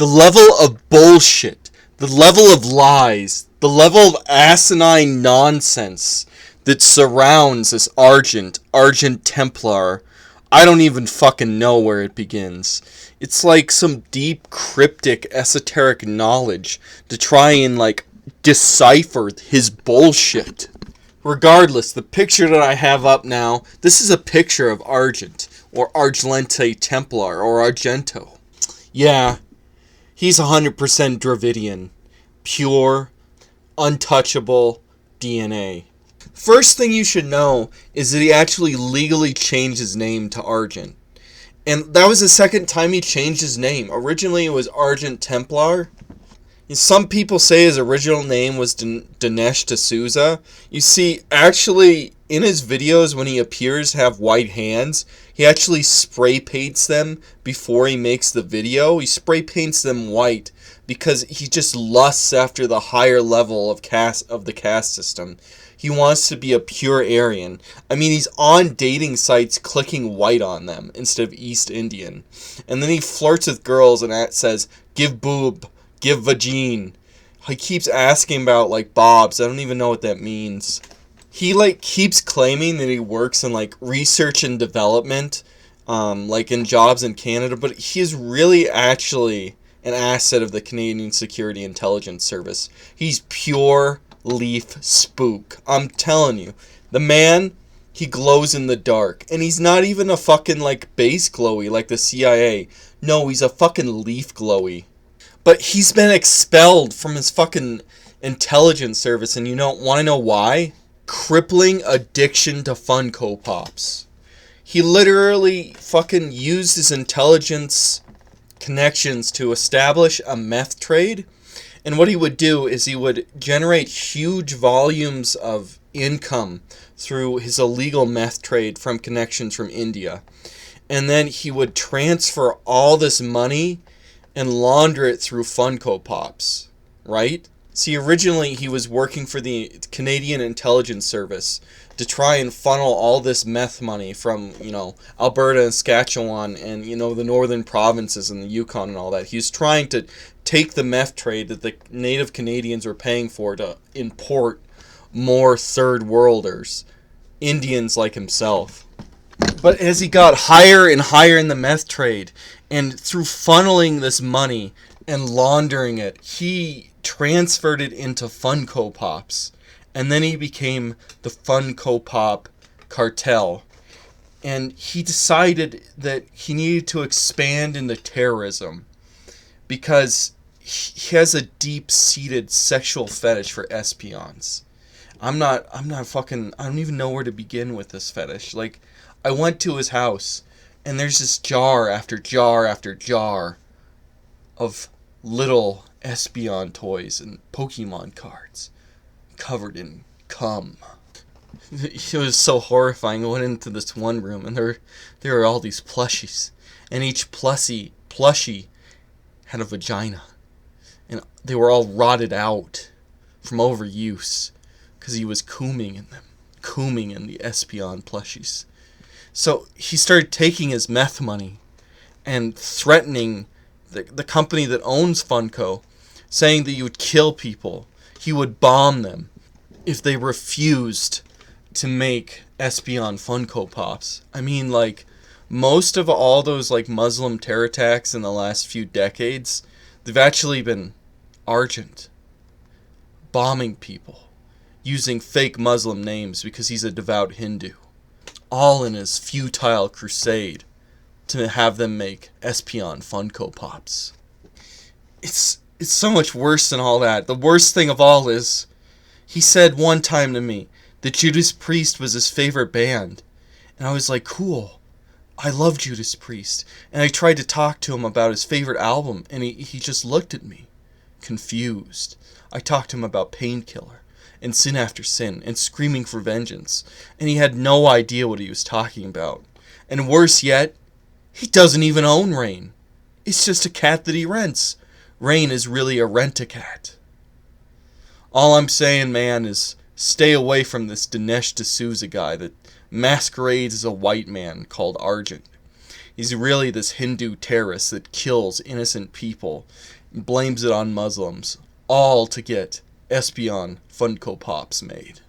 The level of bullshit, the level of lies, the level of asinine nonsense that surrounds this Argent Templar, I don't even fucking know where it begins. It's like some deep, cryptic, esoteric knowledge to try and, like, decipher his bullshit. Regardless, the picture that I have up now, this is a picture of Argent, or Argente Templar, or Argento. Yeah, he's 100% Dravidian. Pure, untouchable DNA. First thing you should know is that he actually legally changed his name to Argent. And that was the second time he changed his name. Originally it was Argent Templar. Some people say his original name was Dinesh D'Souza. You see, actually, in his videos when he appears to have white hands, he actually spray paints them before he makes the video. He spray paints them white because he just lusts after the higher level of the caste system. He wants to be a pure Aryan. I mean, he's on dating sites clicking white on them instead of East Indian. And then he flirts with girls and says, give boob, give vagine. He keeps asking about, like, bobs. I don't even know what that means. He, like, keeps claiming that he works in, like, research and development, like, in jobs in Canada, but he is really actually an asset of the Canadian Security Intelligence Service. He's pure leaf spook. I'm telling you. The man, he glows in the dark. And he's not even a fucking, like, base glowy like the CIA. No, he's a fucking leaf glowy. But he's been expelled from his fucking intelligence service, and you don't want to know why? Crippling addiction to Funko Pops. He literally fucking used his intelligence connections to establish a meth trade. And what he would do is he would generate huge volumes of income through his illegal meth trade from connections from India. And then he would transfer all this money and launder it through Funko Pops, right? See, originally he was working for the Canadian Intelligence Service to try and funnel all this meth money from, Alberta and Saskatchewan and, the northern provinces and the Yukon and all that. He was trying to take the meth trade that the native Canadians were paying for to import more third worlders, Indians like himself. But as he got higher and higher in the meth trade, and through funneling this money and laundering it, he transferred it into Funko Pops. And then he became the Funko Pop cartel. And he decided that he needed to expand into terrorism because he has a deep-seated sexual fetish for espions. I don't even know where to begin with this fetish. Like, I went to his house, and there's this jar after jar after jar of little espion toys and Pokemon cards covered in cum. It was so horrifying. I went into this one room, and there were all these plushies, and each plushie had a vagina, and they were all rotted out from overuse because he was cooming in the espion plushies. So he started taking his meth money and threatening the company that owns Funko, saying that he would kill people. He would bomb them if they refused to make espion Funko Pops. I mean, like, most of all those, like, Muslim terror attacks in the last few decades, they've actually been Argent bombing people using fake Muslim names because he's a devout Hindu. All in his futile crusade to have them make espion Funko Pops. It's so much worse than all that. The worst thing of all is, he said one time to me that Judas Priest was his favorite band. And I was like, cool. I love Judas Priest. And I tried to talk to him about his favorite album, and he just looked at me, confused. I talked to him about Painkiller and Sin After Sin and Screaming for Vengeance, and he had no idea what he was talking about. And worse yet, he doesn't even own Rain. It's just a cat that he rents. Rain is really a rent-a-cat. All I'm saying, man, is stay away from this Dinesh D'Souza guy that masquerades as a white man called Argent. He's really this Hindu terrorist that kills innocent people and blames it on Muslims, all to get Espion Funko Pops made.